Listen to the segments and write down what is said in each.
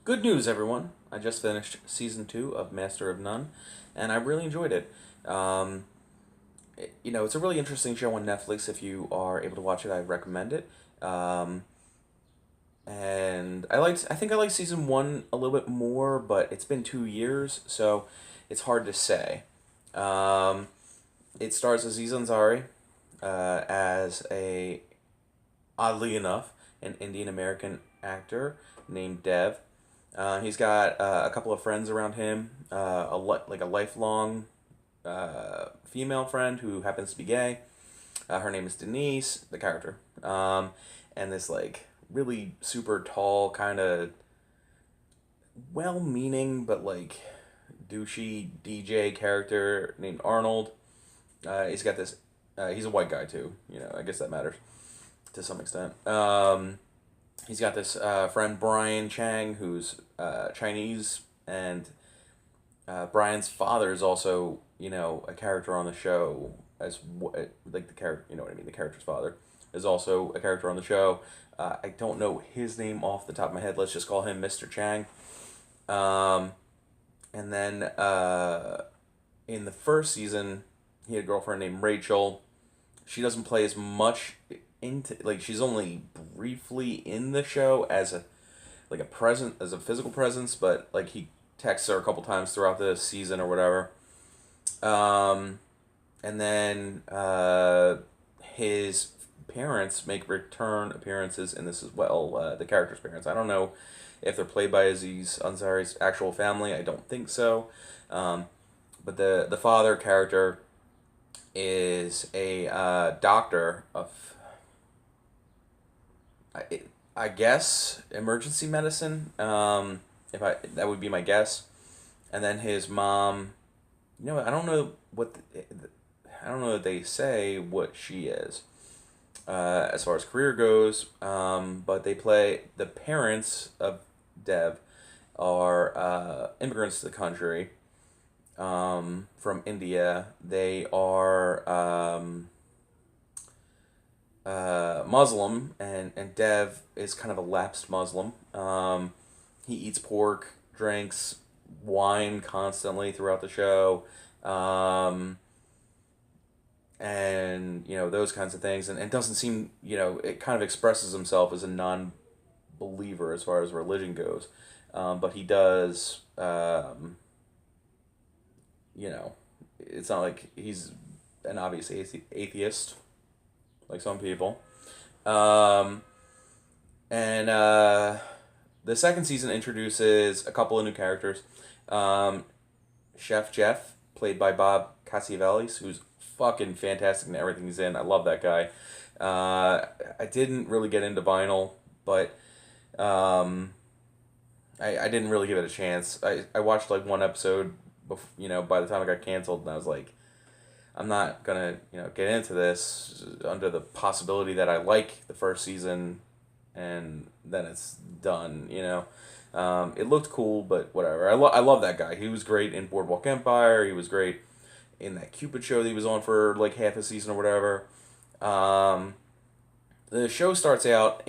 Good news, everyone. I just finished season 2 of Master of None, and I really enjoyed it. Um, it's a really interesting show on Netflix. If you are able to watch it, I recommend it. Um, and I think I liked season 1 a little bit more, but it's been 2 years, so it's hard to say. Um, it stars Aziz Ansari as oddly enough, an Indian American actor named Dev. He's got a couple of friends around him, like a lifelong female friend who happens to be gay. Her name is Denise, the character, and this like really super tall, kind of well-meaning but like douchey DJ character named Arnold. He's got this. He's a white guy too. I guess that matters to some extent. He's got this friend Brian Chang who's Chinese, and Brian's father is also a character on the show like the character, you know what I mean. The character's father is also a character on the show. I don't know his name off the top of my head. Let's just call him Mr. Chang. Um, and then in the first season, he had a girlfriend named Rachel. She doesn't play as much into, like, she's only briefly in the show as a physical presence, but like he texts her a couple times throughout the season or whatever. Um, and then his parents make return appearances in this as well. The character's parents. I don't know if they're played by Aziz Ansari's actual family. I don't think so. Um, but the father character is a doctor of, I, I guess, emergency medicine. If I That would be my guess. And then his mom, I don't know I don't know that they say what she is as far as career goes. But the parents of Dev are immigrants to the country from India. They are Muslim, and Dev is kind of a lapsed Muslim. He eats pork, drinks wine constantly throughout the show, and those kinds of things, and it doesn't seem, it kind of expresses himself as a non-believer as far as religion goes, but he does, you know, it's not like he's an obvious atheist like some people. Um, and The second season introduces a couple of new characters. Um, Chef Jeff, played by Bob Cassiavelis, who's fucking fantastic in everything he's in. I love that guy. I didn't really get into Vinyl, but um, I didn't really give it a chance. I watched like one episode, by the time it got canceled, and I was like, I'm not gonna, get into this under the possibility that I like the first season, and then it's done. It looked cool, but whatever. I love that guy. He was great in Boardwalk Empire. He was great in that Cupid show that he was on for like half a season or whatever. Um, the show starts out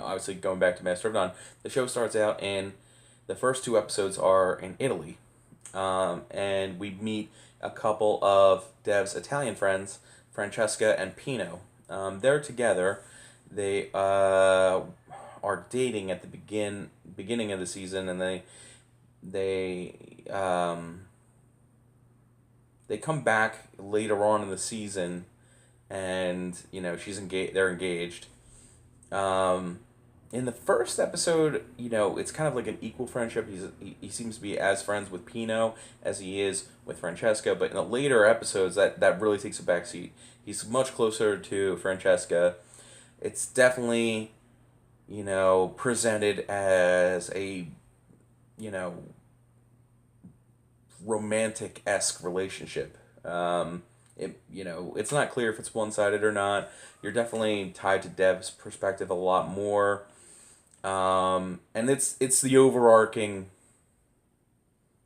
obviously going back to Master of None, the show starts out in the first two episodes are in Italy, and we meet a couple of Dev's Italian friends, Francesca and Pino. They're together. They are dating at the beginning of the season, and they they come back later on in the season, and she's engaged. They're engaged. Um, in the first episode, it's kind of like an equal friendship. He seems to be as friends with Pino as he is with Francesca, but in the later episodes, that really takes a backseat. He's much closer to Francesca. It's definitely, presented as a, you know, romantic esque relationship. It's not clear if it's one sided or not. You're definitely tied to Dev's perspective a lot more, and it's the overarching.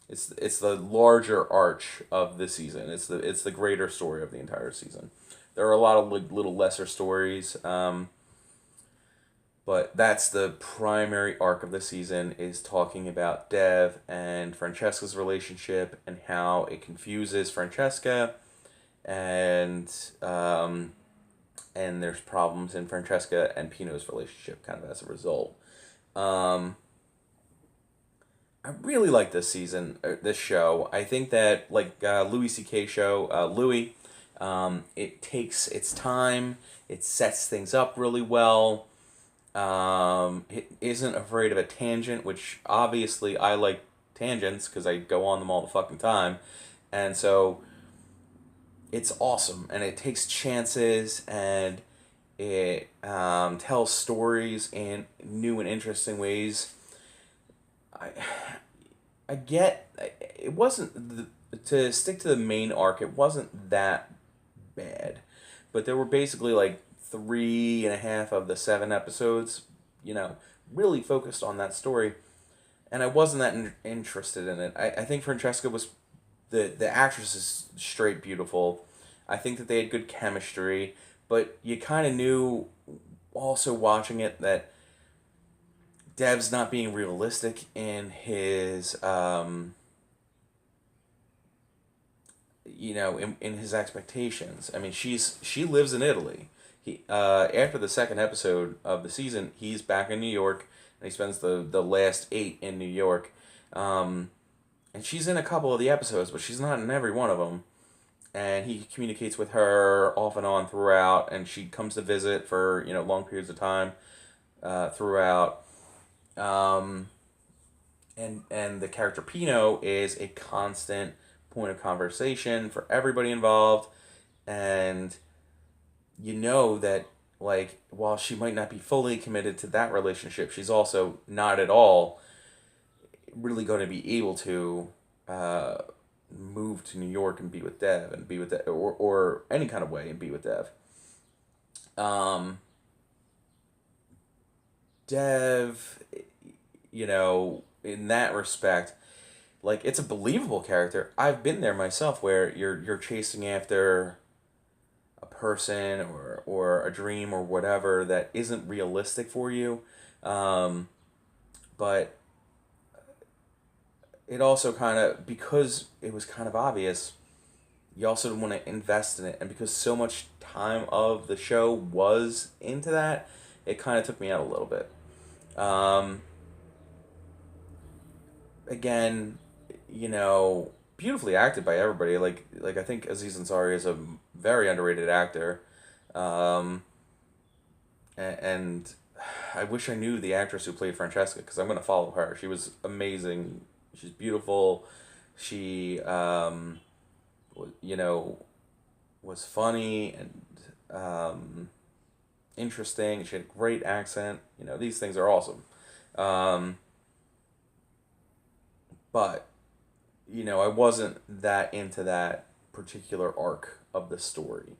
It's the larger arch of the season. It's the greater story of the entire season. There are a lot of little lesser stories. But that's the primary arc of the season, is talking about Dev and Francesca's relationship and how it confuses Francesca, and and there's problems in Francesca and Pino's relationship kind of as a result. Um, I really like this season, this show. I think that, like Louis C.K. show, Louis, it takes its time. It sets things up really well. It isn't afraid of a tangent, which obviously I like tangents because I go on them all the fucking time, and so it's awesome. And it takes chances, and it tells stories in new and interesting ways. I I get it wasn't to stick to the main arc. It wasn't that bad, but there were basically like 3.5 of the 7 episodes, you know, really focused on that story, and I wasn't that interested in it. I think Francesca was the actress is straight beautiful. I think that they had good chemistry, but you kind of knew also watching it that Dev's not being realistic in his in his expectations. I mean, she lives in Italy. He after the second episode of the season, he's back in New York, and he spends the last 8 in New York. And she's in a couple of the episodes, but she's not in every one of them. And he communicates with her off and on throughout, and she comes to visit for long periods of time throughout. Um, and the character Pino is a constant point of conversation for everybody involved, and you know that, like, while she might not be fully committed to that relationship, she's also not at all really going to be able to uh, move to New York and be with Dev, and be with Dev, or any kind of way and be with Dev. Um, Dev, in that respect, like, it's a believable character. I've been there myself, where you're chasing after a person, or a dream or whatever that isn't realistic for you. Um, but it also kind of, because it was kind of obvious, you also didn't want to invest in it, and because so much time of the show was into that, it kind of took me out a little bit. Um, Again, beautifully acted by everybody. Like I think Aziz Ansari is a very underrated actor. Um, and I wish I knew the actress who played Francesca, because I'm gonna follow her. She was amazing. She's beautiful. She you know was funny and interesting. She had a great accent. These things are awesome. Um, but I wasn't that into that particular arc of the story.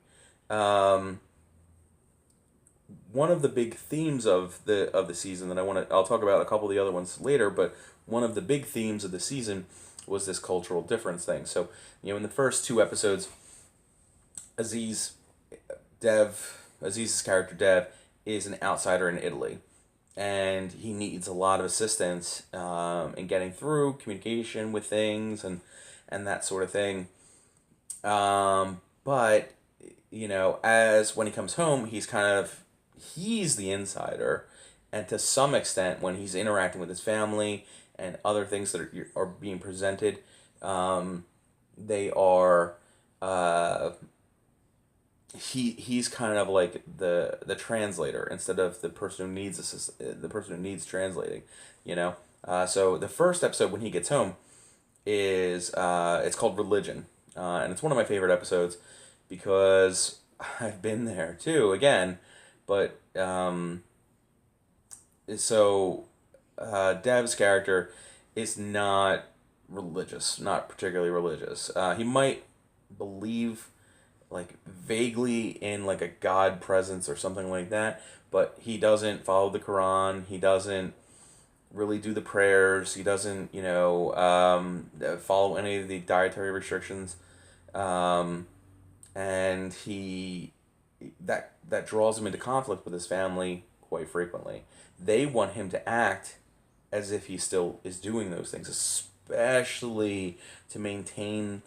Um, One of the big themes of the season that I'll talk about a couple of the other ones later, but one of the big themes of the season was this cultural difference thing. So, in the first 2 episodes, Aziz Aziz's character Dev is an outsider in Italy, and he needs a lot of assistance in getting through communication with things, and that sort of thing. But as when he comes home, he's the insider, and to some extent, when he's interacting with his family and other things that are being presented, they are. He's kind of like the translator, instead of the person who needs the person who needs translating, so the first episode, when he gets home, is it's called Religion, and it's one of my favorite episodes, because I've been there too, again. But so Dev's character is not religious, not particularly religious. He might believe, like, vaguely in, like, a God presence or something like that, but he doesn't follow the Quran. He doesn't really do the prayers. He doesn't, follow any of the dietary restrictions. Um, and that draws him into conflict with his family quite frequently. They want him to act as if he still is doing those things, especially to maintain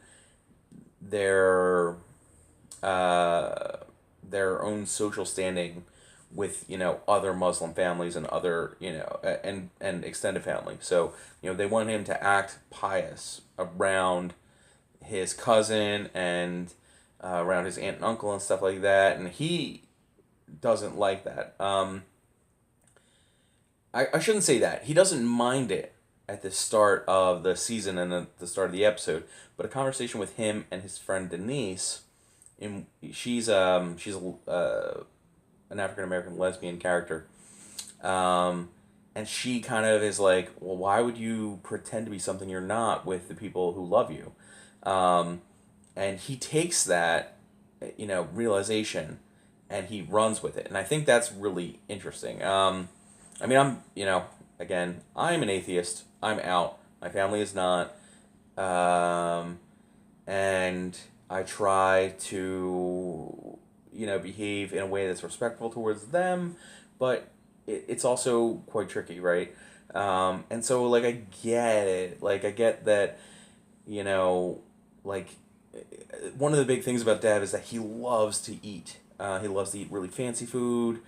their uh, their own social standing with other Muslim families and other and extended family. So they want him to act pious around his cousin and around his aunt and uncle and stuff like that, and he doesn't like that. I shouldn't say that. He doesn't mind it at the start of the season and at the start of the episode, but a conversation with him and his friend Denise, she's an African American lesbian character, and she kind of is like, well, why would you pretend to be something you're not with the people who love you? And he takes that, realization, and he runs with it, and I think that's really interesting. I mean, again, I'm an atheist. I'm out. My family is not. And I try to, behave in a way that's respectful towards them, but it's also quite tricky, right? And so, like, I get it. Like, I get that, like, one of the big things about Dev is that he loves to eat. He loves to eat really fancy food.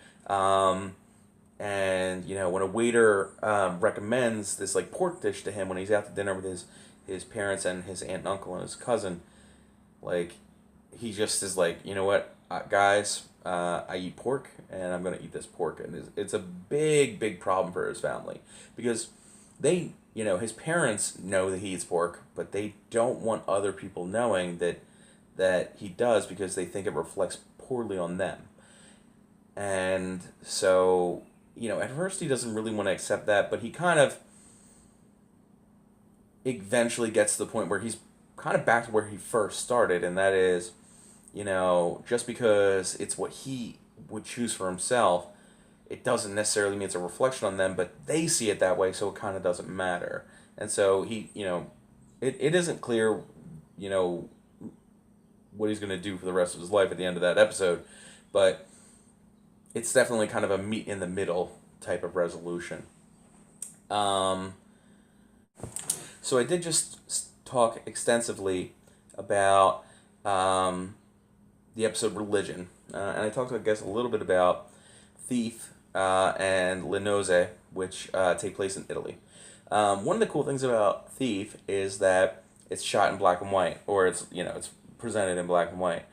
And when a waiter recommends this like pork dish to him when he's out to dinner with his parents and his aunt and uncle and his cousin, like he just is like, you know what, guys, I eat pork and I'm gonna eat this pork, and it's a big problem for his family because they, his parents know that he eats pork, but they don't want other people knowing that he does because they think it reflects poorly on them. And so, at first he doesn't really want to accept that, but he kind of eventually gets to the point where he's kind of back to where he first started, and that is, just because it's what he would choose for himself, it doesn't necessarily mean it's a reflection on them, but they see it that way, so it kind of doesn't matter. And so he, it isn't clear, what he's going to do for the rest of his life at the end of that episode, but it's definitely kind of a meet in the middle type of resolution. So I did just talk extensively about the episode Religion, and I talked, I guess, a little bit about Thief and Le Nozze, which take place in Italy. One of the cool things about Thief is that it's shot in black and white, or it's presented in black and white.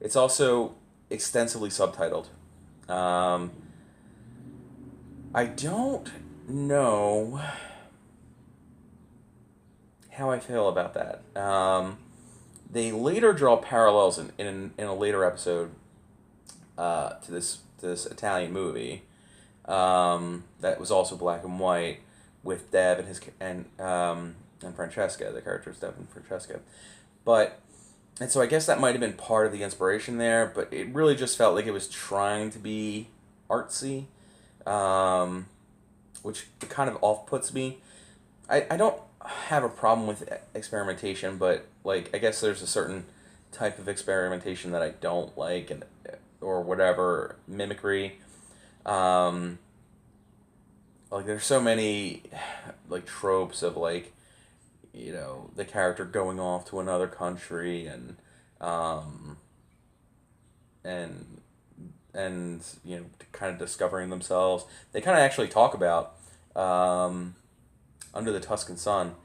It's also extensively subtitled. I don't know how I feel about that. They later draw parallels in a later episode to this Italian movie that was also black and white with Dev and Francesca. The characters Dev and Francesca, and so I guess that might have been part of the inspiration there, but it really just felt like it was trying to be artsy, which kind of off-puts me. I don't have a problem with experimentation, but like I guess there's a certain type of experimentation that I don't like, and or whatever, mimicry. Like there's so many like tropes of like the character going off to another country and kind of discovering themselves. They kind of actually talk about Under the Tuscan Sun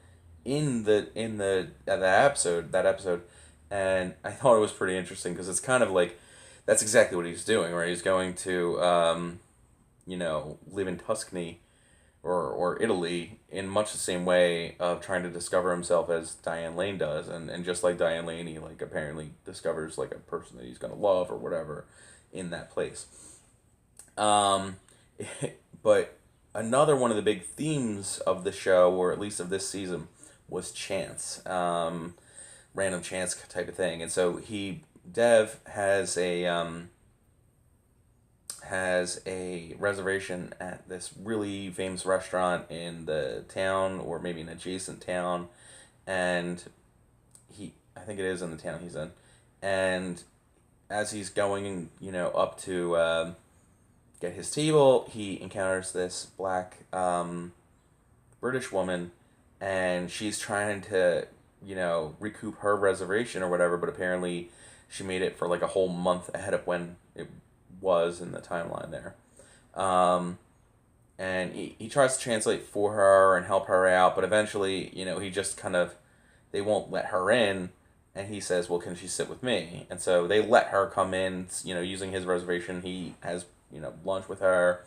in the that episode, and I thought it was pretty interesting because it's kind of like that's exactly what he's doing, right? He's going to live in Tuscany or Italy in much the same way of trying to discover himself as Diane Lane does, and just like Diane Lane, he like apparently discovers like a person that he's gonna love or whatever in that place. But another one of the big themes of the show, or at least of this season, was chance, random chance type of thing, and so Dev has a reservation at this really famous restaurant in the town, or maybe an adjacent town, and I think it is in the town he's in, and as he's going, up to get his table, he encounters this black British woman, and she's trying to, recoup her reservation or whatever, but apparently she made it for like a whole month ahead of when it was in the timeline there. And he tries to translate for her and help her out, but eventually, he just kind of, they won't let her in, and he says, well, can she sit with me? And so they let her come in, using his reservation. He has, lunch with her,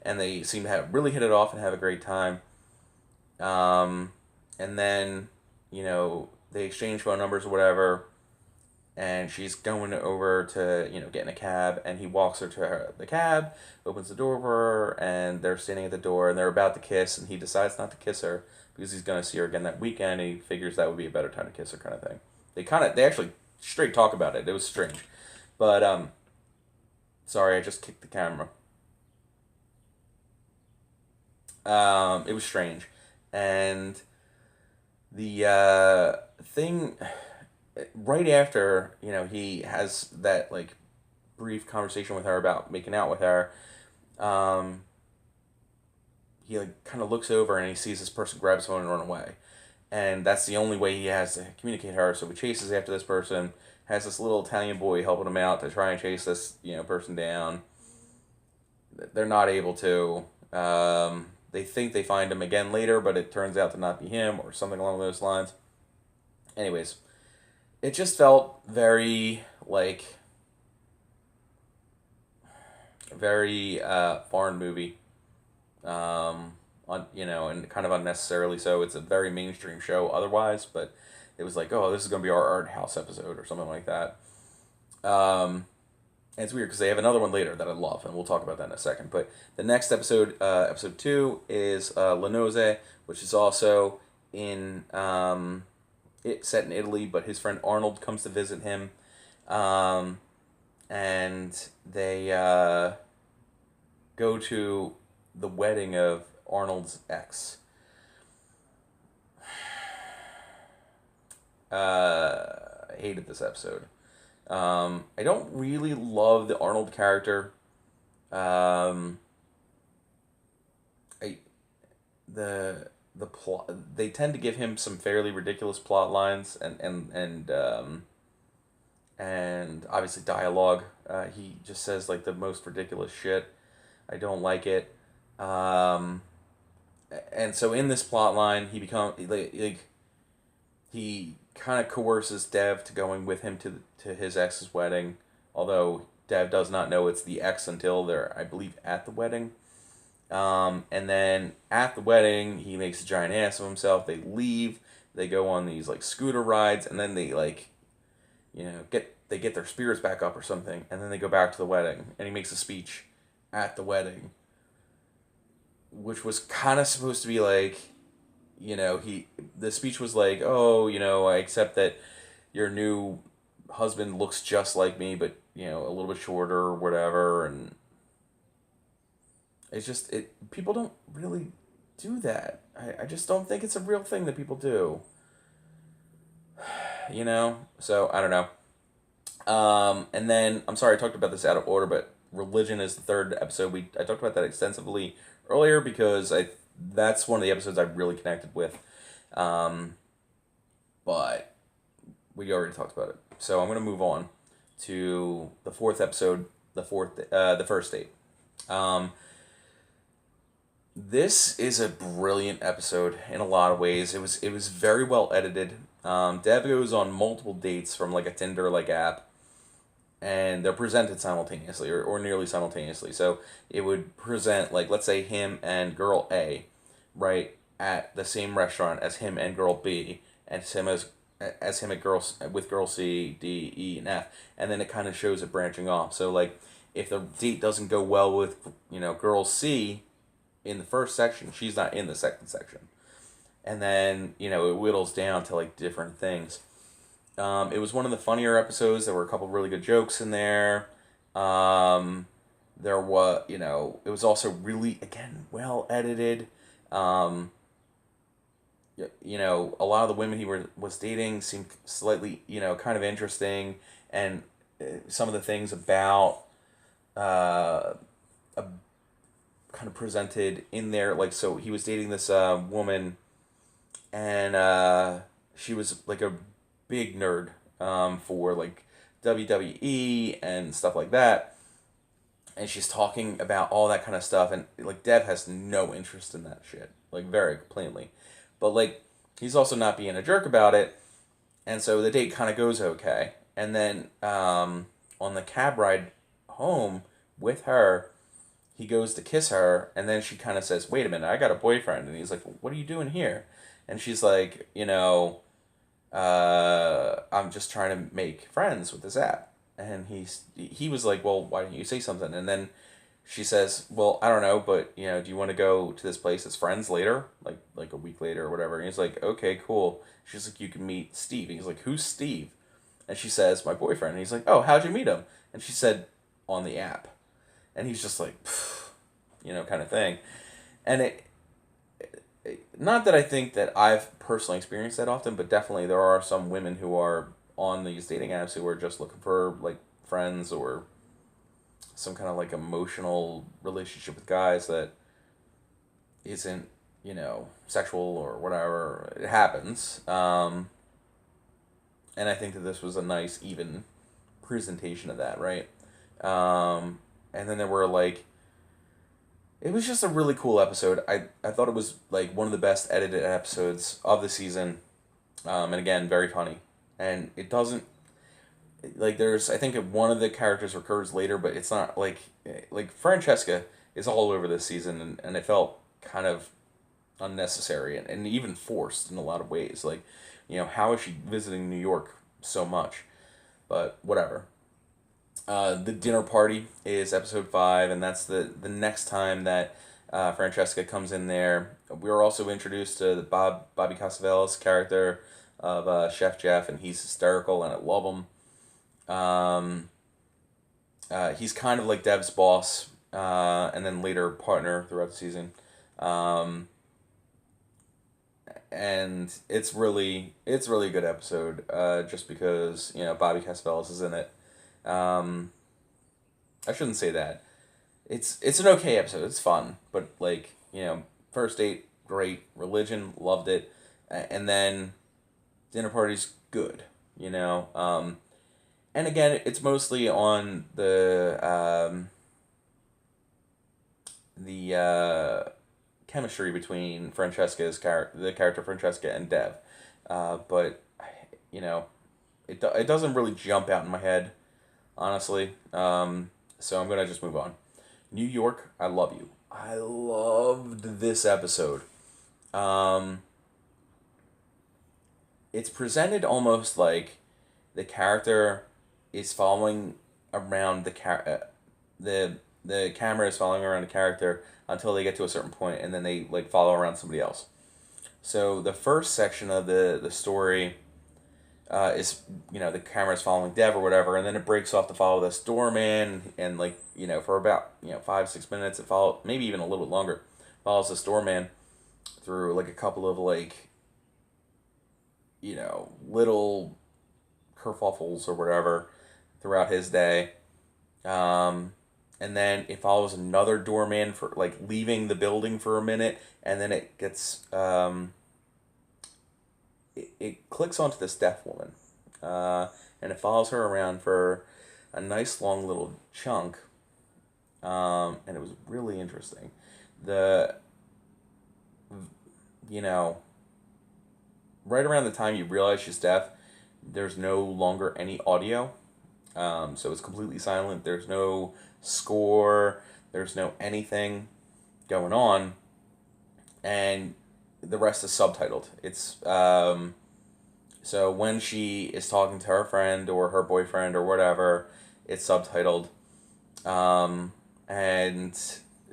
and they seem to have really hit it off and have a great time. And then, they exchange phone numbers or whatever, and she's going over to, get in a cab, and he walks her to the cab, opens the door for her, and they're standing at the door, and they're about to kiss, and he decides not to kiss her because he's going to see her again that weekend, and he figures that would be a better time to kiss her, kind of thing. They actually straight talk about it. It was strange. But, sorry, I just kicked the camera. It was strange. And the thing right after, he has that like brief conversation with her about making out with her, um, he like kind of looks over and he sees this person grab his phone and run away, and that's the only way he has to communicate her. So he chases after this person, has this little Italian boy helping him out to try and chase this person down. They're not able to. They think they find him again later, but it turns out to not be him or something along those lines. Anyways, it just felt very like very foreign movie, and kind of unnecessarily so. It's a very mainstream show otherwise, but it was like, oh, this is gonna be our art house episode or something like that. And it's weird because they have another one later that I love, and we'll talk about that in a second. But the next episode, episode 2, is Le Nozze, which is also in set in Italy, but his friend Arnold comes to visit him, and they go to the wedding of Arnold's ex. I hated this episode. I don't really love the Arnold character. I the plot, they tend to give him some fairly ridiculous plot lines and obviously dialogue. He just says like the most ridiculous shit. I don't like it. And so in this plot line, he kind of coerces Dev to going with him to his ex's wedding, although Dev does not know it's the ex until they're, I believe, at the wedding. And then at the wedding, he makes a giant ass of himself. They leave. They go on these like scooter rides, and then they get their spirits back up or something, and then they go back to the wedding, and he makes a speech at the wedding, which was kind of supposed to be like, the speech was like, oh, I accept that your new husband looks just like me, but a little bit shorter or whatever, and it's just people don't really do that. I just don't think it's a real thing that people do. So I don't know. And then I'm sorry I talked about this out of order, but religion is the third episode. I talked about that extensively earlier because that's one of the episodes I really connected with. But we already talked about it, so I'm gonna move on to the fourth episode, the first date. This is a brilliant episode in a lot of ways. It was very well edited. Dev goes on multiple dates from like a Tinder like app, and they're presented simultaneously or nearly simultaneously. So it would present like, let's say him and girl A, right, at the same restaurant as him and girl B, and him as him at with girl C, D, E, and F, and then it kind of shows it branching off. So like if the date doesn't go well with girl C in the first section, she's not in the second section, and then it whittles down to like different things. It was one of the funnier episodes. There were a couple really good jokes in there. There was, it was also really, again, well edited. A lot of the women he was dating seemed slightly, kind of interesting. And some of the things about a kind of presented in there. Like, so he was dating this woman, and she was like a big nerd for like WWE and stuff like that. And she's talking about all that kind of stuff, and like Dev has no interest in that shit, like very plainly. But like he's also not being a jerk about it, and so the date kind of goes okay. And then on the cab ride home with her, he goes to kiss her, and then she kind of says, "Wait a minute, I got a boyfriend." And he's like, "What are you doing here?" And she's like, I'm just trying to make friends with this app. And he was like, "Well, why didn't you say something?" And then she says, "Well, I don't know, but do you want to go to this place as friends later, like a week later or whatever?" And he's like, "Okay, cool." She's like, "You can meet Steve." And he's like, "Who's Steve?" And she says, "My boyfriend." And he's like, "Oh, how'd you meet him?" And she said, "On the app." And he's just like, kind of thing. And not that I think that I've personally experienced that often, but definitely there are some women who are on these dating apps who are just looking for like friends or some kind of like emotional relationship with guys that isn't, sexual or whatever. It happens. And I think that this was a nice, even presentation of that, right? And then there were like, it was just a really cool episode. I thought it was like one of the best edited episodes of the season. And again, very funny. And it doesn't, like, there's, I think one of the characters recurs later, but it's not like Francesca is all over this season, and it felt kind of unnecessary and even forced in a lot of ways. Like, how is she visiting New York so much? But whatever. The dinner party is episode 5, and that's the next time that Francesca comes in there. We were also introduced to Bobby Cassavetes' character of Chef Jeff, and he's hysterical, and I love him. He's kind of like Dev's boss, and then later partner throughout the season. And it's really a good episode, just because Bobby Cassavetes is in it. I shouldn't say that. It's an okay episode. It's fun, but like first date great, religion loved it, and then dinner party's good. And again, it's mostly on the chemistry between the character Francesca and Dev, but you know, it doesn't really jump out in my head, honestly. So I'm gonna just move on. New York, I love you. I loved this episode. Um, it's presented almost like the character is following around the camera is following around the character until they get to a certain point, and then they like follow around somebody else. So the first section of the story is the camera's following Dev or whatever, and then it breaks off to follow this doorman, and like for about 5-6 minutes it follows, maybe even a little bit longer, follows this doorman through like a couple of like little kerfuffles or whatever throughout his day. And then it follows another doorman for like leaving the building for a minute, and then it gets it clicks onto this deaf woman, and it follows her around for a nice long little chunk, and it was really interesting. The you know right around the time you realize she's deaf, there's no longer any audio, so it's completely silent. There's no score. There's no anything going on, and the rest is subtitled. It's so when she is talking to her friend or her boyfriend or whatever, it's subtitled, and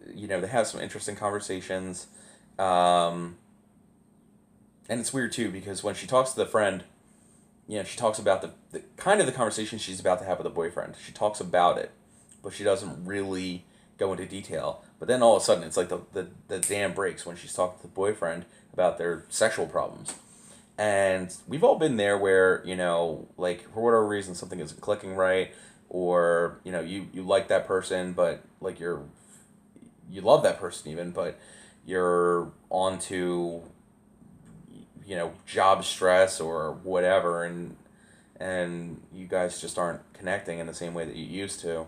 they have some interesting conversations, and it's weird too because when she talks to the friend, she talks about the kind of the conversation she's about to have with a boyfriend. She talks about it, but she doesn't really go into detail. But then all of a sudden, it's like the dam breaks when she's talking to the boyfriend about their sexual problems. And we've all been there where, like for whatever reason something isn't clicking right, or, you like that person, but like you love that person even, but you're on to, job stress or whatever, and you guys just aren't connecting in the same way that you used to.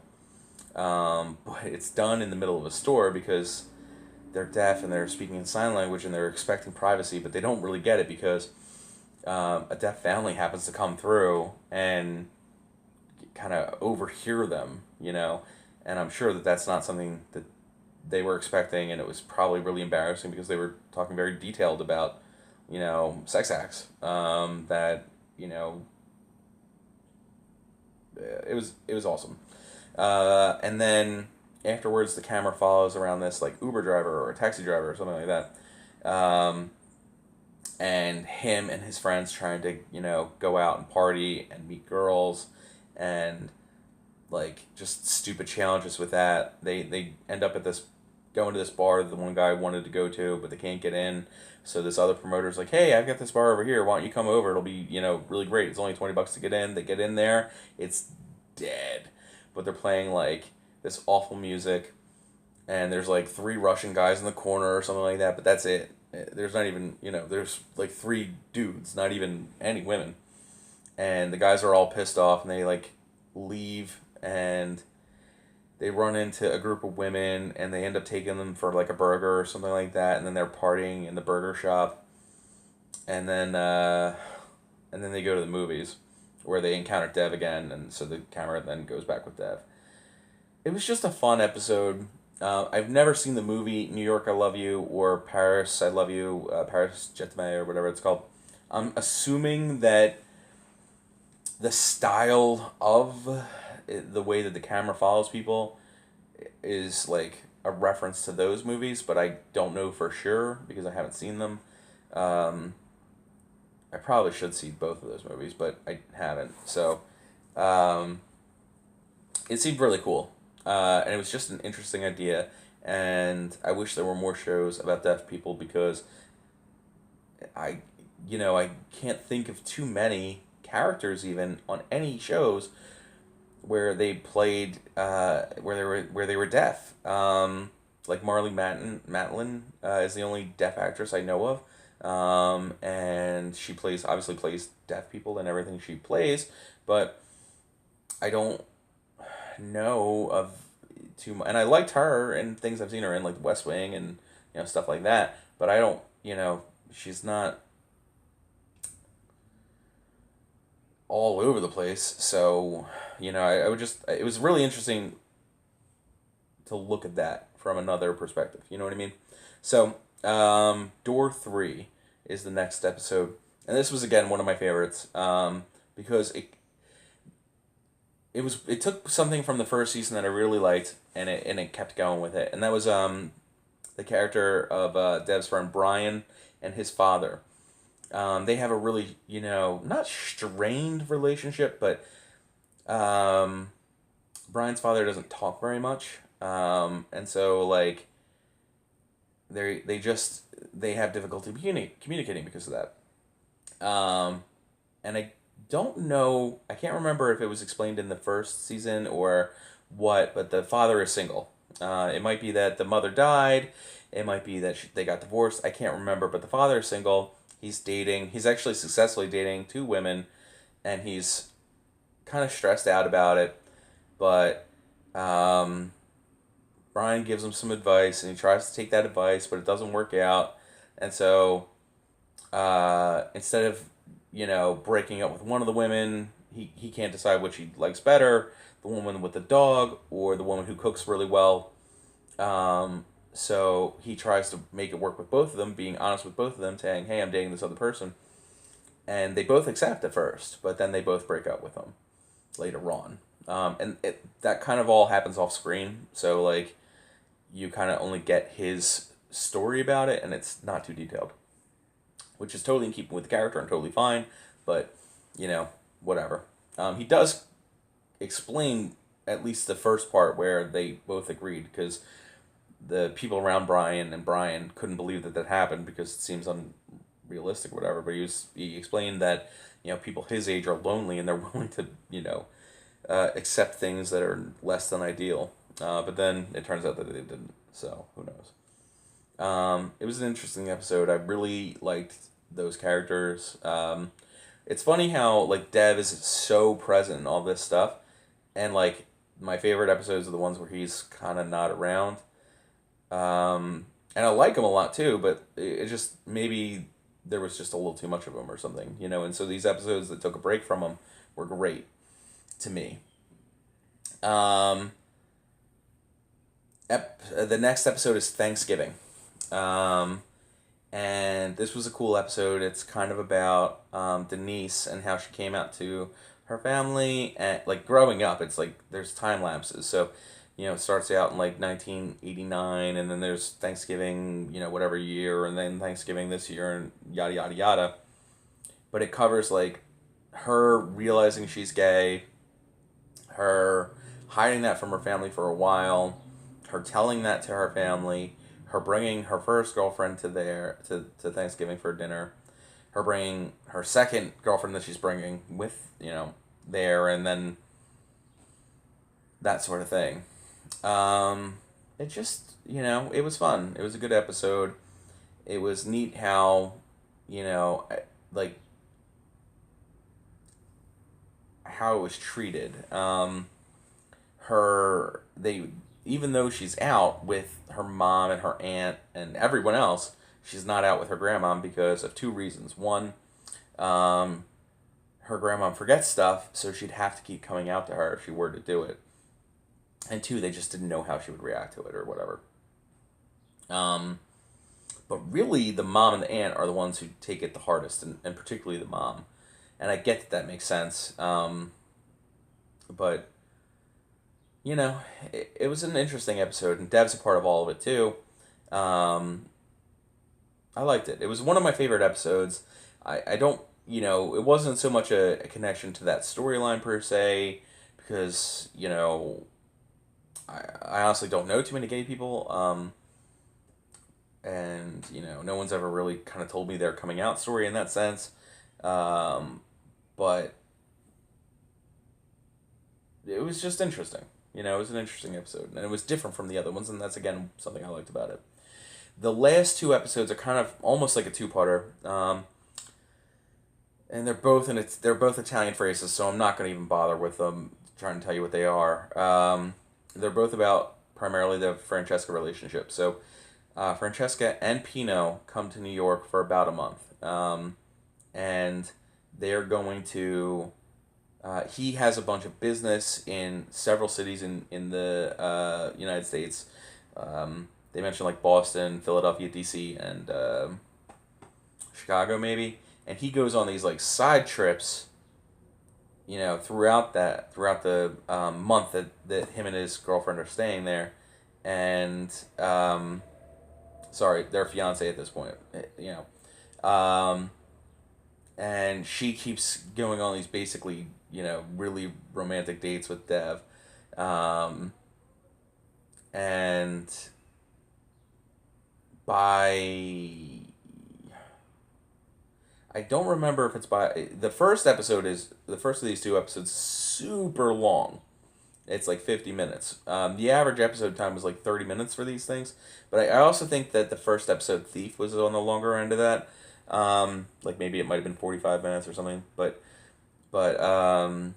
But it's done in the middle of a store because they're deaf and they're speaking in sign language and they're expecting privacy, but they don't really get it because a deaf family happens to come through and kind of overhear them, and I'm sure that that's not something that they were expecting, and it was probably really embarrassing because they were talking very detailed about, sex acts, that, it was awesome. And then afterwards, the camera follows around this like Uber driver or a taxi driver or something like that, and him and his friends trying to go out and party and meet girls, and like just stupid challenges with that. They end up at this going to this bar that the one guy wanted to go to, but they can't get in. So this other promoter's like, "Hey, I've got this bar over here. Why don't you come over? It'll be really great. It's only $20 to get in." They get in there, it's dead, but they're playing like this awful music, and there's like three Russian guys in the corner or something like that. But that's it. There's not even there's like three dudes, not even any women, and the guys are all pissed off, and they like leave, and they run into a group of women, and they end up taking them for like a burger or something like that, and then they're partying in the burger shop, and then they go to the movies where they encounter Dev again, and so the camera then goes back with Dev. It was just a fun episode. I've never seen the movie New York I Love You or Paris I Love You, Paris Je t'aime, or whatever it's called. I'm assuming that the style of the way that the camera follows people is like a reference to those movies, but I don't know for sure because I haven't seen them. I probably should see both of those movies, but I haven't. So um, it seemed really cool, and it was just an interesting idea. And I wish there were more shows about deaf people because I, I can't think of too many characters even on any shows where they played where they were deaf. Like Marley Matlin is the only deaf actress I know of, and she obviously plays deaf people in everything she plays, but I don't know of too much. And I liked her and things I've seen her in, like West Wing and stuff like that. But I don't, she's not all over the place. So, I would just, it was really interesting to look at that from another perspective. You know what I mean? So, Door 3 is the next episode. And this was, again, one of my favorites, because it took something from the first season that I really liked, and it kept going with it. And that was the character of Dev's friend Brian and his father. They have a really, not strained relationship, but Brian's father doesn't talk very much, and so like they have difficulty communicating because of that. And I don't know, I can't remember if it was explained in the first season or what, but the father is single. It might be that the mother died. It might be that they got divorced. I can't remember, but the father is single. He's dating. He's actually successfully dating two women, and he's kind of stressed out about it. But Brian gives him some advice, and he tries to take that advice, but it doesn't work out. And so instead of breaking up with one of the women, he can't decide which he likes better, the woman with the dog or the woman who cooks really well. So he tries to make it work with both of them, being honest with both of them, saying, "Hey, I'm dating this other person," and they both accept at first, but then they both break up with him later on. And that kind of all happens off screen, so like you kind of only get his story about it, and it's not too detailed, which is totally in keeping with the character and totally fine. But whatever. He does explain at least the first part where they both agreed, because the people around Brian and Brian couldn't believe that happened because it seems realistic or whatever, but he explained that, people his age are lonely and they're willing to, accept things that are less than ideal. But then it turns out that they didn't. So who knows? It was an interesting episode. I really liked those characters. It's funny how like Dev is so present in all this stuff, and like my favorite episodes are the ones where he's kind of not around. And I like him a lot too, but it just maybe there was just a little too much of him or something, And so these episodes that took a break from him were great to me. The next episode is Thanksgiving. And this was a cool episode. It's kind of about Denise and how she came out to her family and like growing up. It's like there's time lapses. So, it starts out in like 1989, and then there's Thanksgiving, whatever year, and then Thanksgiving this year, and yada yada yada. But it covers like her realizing she's gay, her hiding that from her family for a while, her telling that to her family, her bringing her first girlfriend to Thanksgiving for dinner, her bringing her second girlfriend that she's bringing with, there, and then that sort of thing. It just, it was fun. It was a good episode. It was neat how, like, how it was treated. Even though she's out with her mom and her aunt and everyone else, she's not out with her grandma because of two reasons. One, her grandma forgets stuff, so she'd have to keep coming out to her if she were to do it. And two, they just didn't know how she would react to it or whatever. But really, the mom and the aunt are the ones who take it the hardest, and particularly the mom. And I get that makes sense. But, it was an interesting episode, and Dev's a part of all of it too. I liked it. It was one of my favorite episodes. I don't, it wasn't so much a connection to that storyline per se, because, I honestly don't know too many gay people. And, no one's ever really kind of told me their coming out story in that sense. But it was just interesting. It was an interesting episode. And it was different from the other ones, and that's, again, something I liked about it. The last two episodes are kind of almost like a two-parter. And they're both Italian phrases, so I'm not going to even bother with them, trying to tell you what they are. They're both about primarily the Francesca relationship. So Francesca and Pino come to New York for about a month. And they're going to... he has a bunch of business in several cities in the United States. They mentioned like Boston, Philadelphia, D.C., and Chicago maybe. And he goes on these like side trips, throughout the month that him and his girlfriend are staying there, and sorry, their fiance at this point, and she keeps going on these basically, really romantic dates with Dev, and by... I don't remember if it's by... The first of these two episodes is super long. It's like 50 minutes. The average episode time was like 30 minutes for these things. But I also think that the first episode, Thief, was on the longer end of that. Like maybe it might have been 45 minutes or something. But the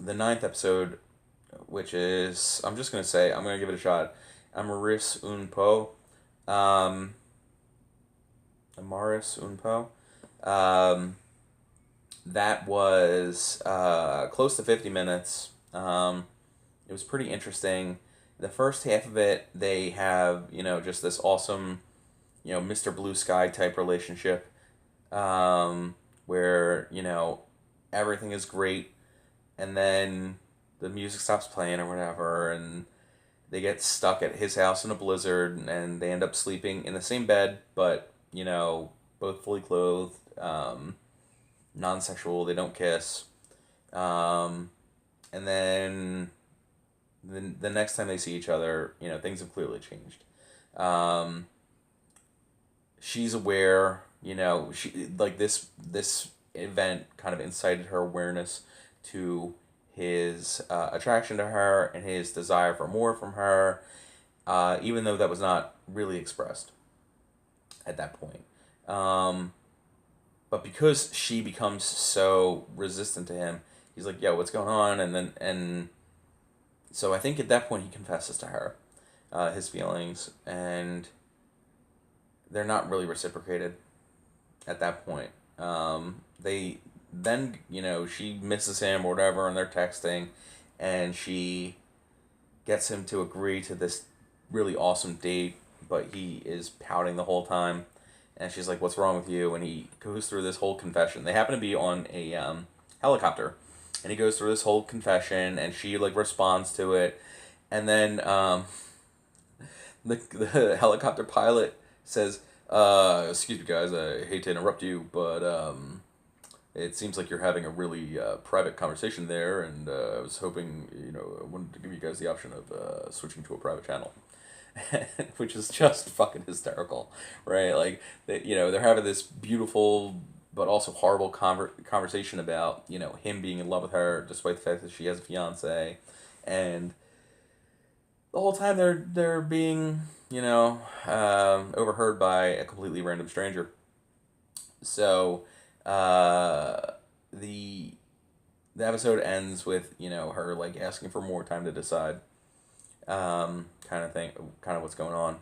ninth episode, which is... I'm just going to say, I'm going to give it a shot. Amaris un po. Amaris un po. That was close to 50 minutes. It was pretty interesting. The first half of it, they have, just this awesome, Mr. Blue Sky type relationship, where, everything is great, and then the music stops playing or whatever, and they get stuck at his house in a blizzard, and they end up sleeping in the same bed, but, both fully clothed, non-sexual, they don't kiss. And then the next time they see each other, things have clearly changed. She's aware she like this event kind of incited her awareness to his attraction to her and his desire for more from her, even though that was not really expressed at that point. Um, but because she becomes so resistant to him, he's like, "Yo, what's going on?" And so I think at that point he confesses to her his feelings, and they're not really reciprocated at that point. They then she misses him or whatever, and they're texting, and she gets him to agree to this really awesome date, but he is pouting the whole time. And she's like, "What's wrong with you?" And he goes through this whole confession. They happen to be on a helicopter, and he goes through this whole confession, and she like responds to it, and then the helicopter pilot says, "Excuse me, guys. I hate to interrupt you, but it seems like you're having a really private conversation there, and I was hoping, I wanted to give you guys the option of switching to a private channel." Which is just fucking hysterical, right? Like, they're having this beautiful but also horrible conversation about, him being in love with her despite the fact that she has a fiance, and the whole time they're being, overheard by a completely random stranger. So, the the episode ends with her like asking for more time to decide, kind of thing, kind of what's going on.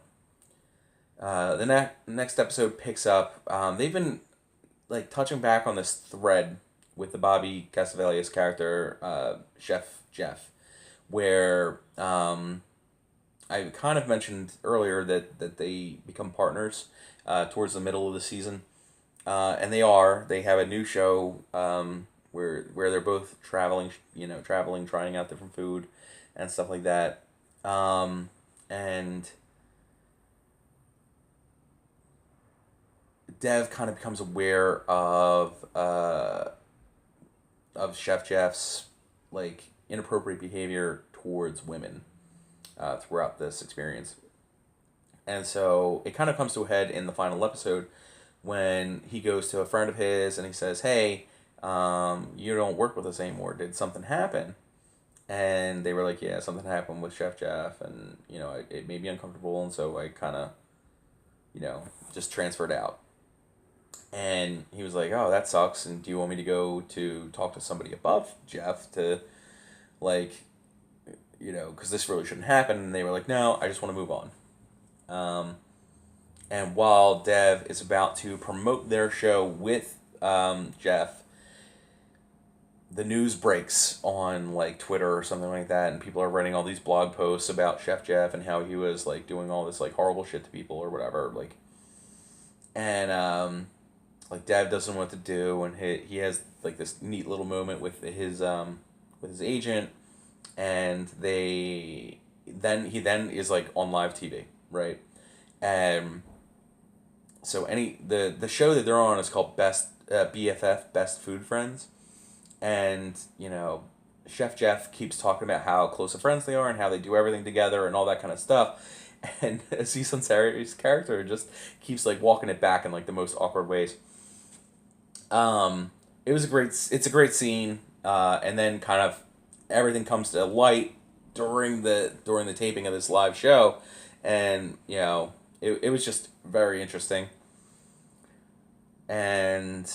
The next episode picks up. They've been like touching back on this thread with the Bobby Castevalius character, Chef Jeff, where I kind of mentioned earlier that they become partners towards the middle of the season, and they are. They have a new show where they're both traveling, trying out different food and stuff like that. And Dev kind of becomes aware of Chef Jeff's like inappropriate behavior towards women throughout this experience, and so it kind of comes to a head in the final episode when he goes to a friend of his and he says, "Hey, you don't work with us anymore. Did something happen?" And they were like, "Yeah, something happened with Chef Jeff, and it made me uncomfortable, and so I kind of, just transferred out." And he was like, "Oh, that sucks. And do you want me to go to talk to somebody above Jeff to, like, because this really shouldn't happen?" And they were like, "No, I just want to move on." And while Dev is about to promote their show with Jeff, the news breaks on like Twitter or something like that, and people are writing all these blog posts about Chef Jeff and how he was like doing all this like horrible shit to people or whatever, like, and like Dev doesn't know what to do, and he has like this neat little moment with his agent, and he then is like on live TV, right? And so the show that they're on is called BFF, Best Food Friends, and Chef Jeff keeps talking about how close of friends they are and how they do everything together and all that kind of stuff, and Aziz Ansari's character just keeps like walking it back in like the most awkward ways. It's a great scene, and then kind of everything comes to light during the taping of this live show, and it was just very interesting. And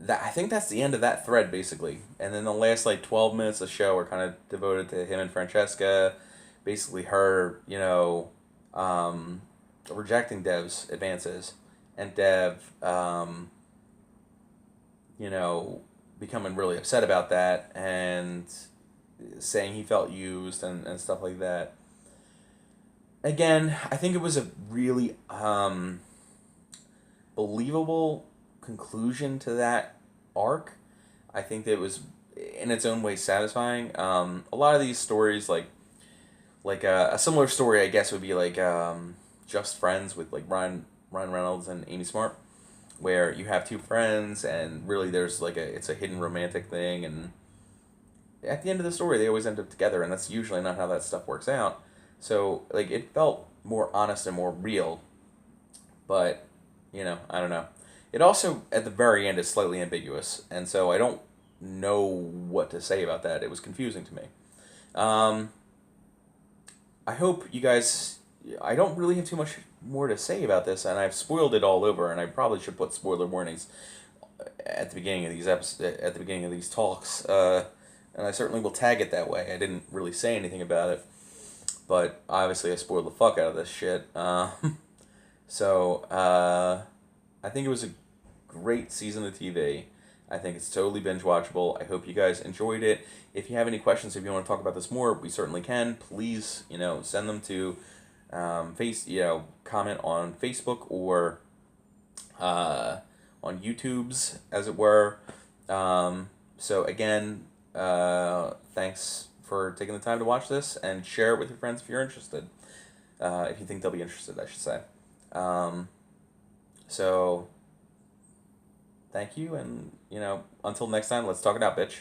I think that's the end of that thread basically. And then the last like 12 minutes of the show are kind of devoted to him and Francesca, basically her rejecting Dev's advances, and Dev becoming really upset about that and saying he felt used and stuff like that. Again, I think it was a really believable conclusion to that arc. I think that it was in its own way satisfying. A lot of these stories, like a similar story, I guess, would be like Just Friends with like Ryan Reynolds and Amy Smart, where you have two friends and really there's like it's a hidden romantic thing, and at the end of the story they always end up together, and that's usually not how that stuff works out. So like it felt more honest and more real, but I don't know. It also, at the very end, is slightly ambiguous, and so I don't know what to say about that. It was confusing to me. Um, I hope you guys. I don't really have too much more to say about this, and I've spoiled it all over, and I probably should put spoiler warnings at the beginning of these at the beginning of these talks, and I certainly will tag it that way. I didn't really say anything about it, but obviously I spoiled the fuck out of this shit. So I think it was a great season of TV. I think it's totally binge watchable. I hope you guys enjoyed it. If you have any questions, if you want to talk about this more, we certainly can. Please, send them to comment on Facebook or on YouTube's, as it were. So again, thanks for taking the time to watch this, and share it with your friends if you're interested. If you think they'll be interested, I should say. So, thank you, and, until next time, let's talk it out, bitch.